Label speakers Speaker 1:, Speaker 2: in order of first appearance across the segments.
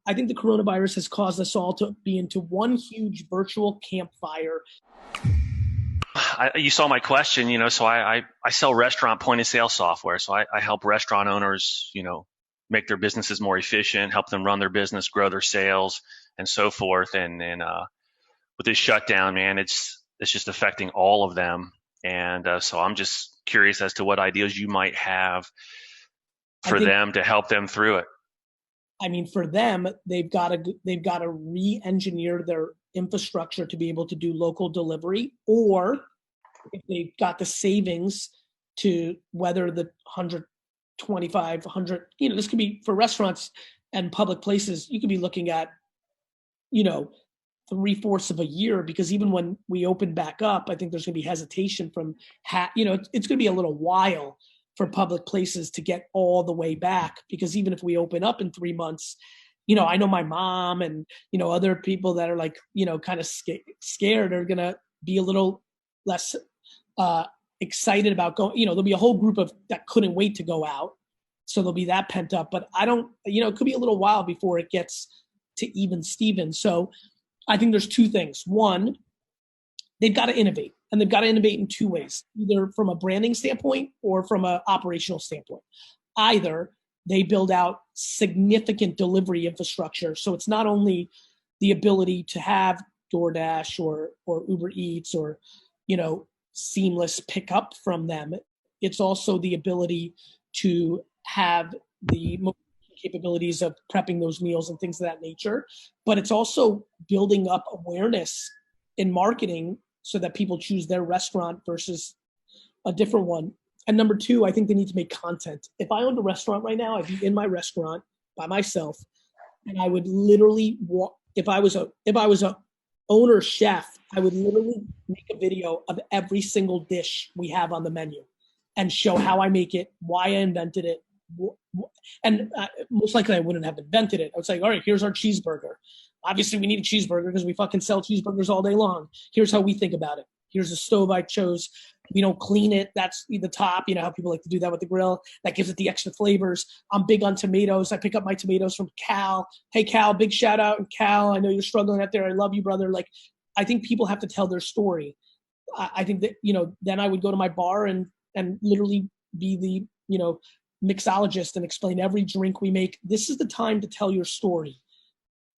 Speaker 1: I think the coronavirus has caused us all to be into one huge virtual campfire.
Speaker 2: You saw my question, so I sell restaurant point of sale software. So I help restaurant owners, make their businesses more efficient, help them run their business, grow their sales and so forth. And with this shutdown, man, it's just affecting all of them. And so I'm just curious as to what ideas you might have
Speaker 1: I
Speaker 2: for
Speaker 1: think,
Speaker 2: them to help them through it.
Speaker 1: I mean, for them, they've got to re-engineer their infrastructure to be able to do local delivery, or if they've got the savings to weather the 125, 100, this could be for restaurants and public places. You could be looking at, 3/4 of a year, because even when we open back up, I think there's going to be hesitation from, it's going to be a little while for public places to get all the way back, because even if we open up in 3 months, I know my mom and, other people that are like, kind of scared are going to be a little less excited about going, there'll be a whole group of that couldn't wait to go out. So there'll be that pent up, but I don't, it could be a little while before it gets to even Steven. So I think there's two things. One, they've got to innovate, and they've got to innovate in two ways, either from a branding standpoint or from an operational standpoint. Either they build out significant delivery infrastructure. So it's not only the ability to have DoorDash or Uber Eats or, seamless pickup from them. It's also the ability to have the capabilities of prepping those meals and things of that nature. But it's also building up awareness in marketing so that people choose their restaurant versus a different one. And number two, I think they need to make content. If I owned a restaurant right now, I'd be in my restaurant by myself, and I would literally walk. If I was a owner chef, I would literally make a video of every single dish we have on the menu and show how I make it, why I invented it. And most likely I wouldn't have invented it. I would say, all right, here's our cheeseburger. Obviously we need a cheeseburger because we fucking sell cheeseburgers all day long. Here's how we think about it. Here's the stove I chose. We don't clean it. That's the top. How people like to do that with the grill. That gives it the extra flavors. I'm big on tomatoes. I pick up my tomatoes from Cal. Hey, Cal, big shout out. And Cal, I know you're struggling out there. I love you, brother. Like, I think people have to tell their story. I think that, then I would go to my bar and literally be the, mixologist and explain every drink we make. This is the time to tell your story.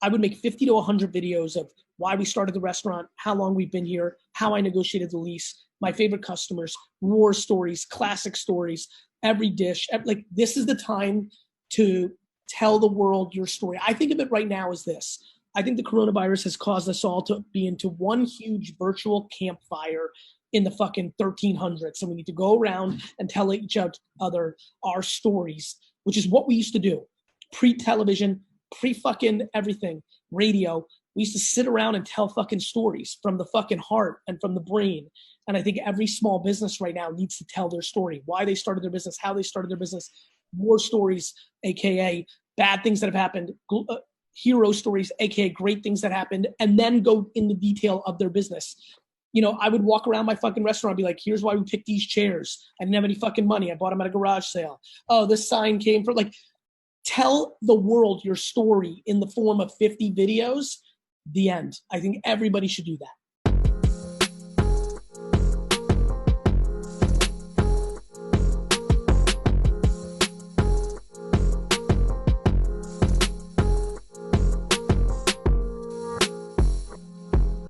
Speaker 1: I would make 50 to 100 videos of why we started the restaurant, how long we've been here, how I negotiated the lease, my favorite customers, war stories, classic stories, every dish. Like, this is the time to tell the world your story. I think of it right now as this. I think the coronavirus has caused us all to be into one huge virtual campfire in the fucking 1300s. And we need to go around and tell each other our stories, which is what we used to do. Pre-television, pre-fucking everything, radio. We used to sit around and tell fucking stories from the fucking heart and from the brain. And I think every small business right now needs to tell their story, why they started their business, how they started their business, war stories, AKA bad things that have happened, hero stories, AKA great things that happened, and then go in the detail of their business. I would walk around my fucking restaurant and be like, here's why we picked these chairs. I didn't have any fucking money. I bought them at a garage sale. Oh, this sign came from, like, tell the world your story in the form of 50 videos. The end. I think everybody should do that.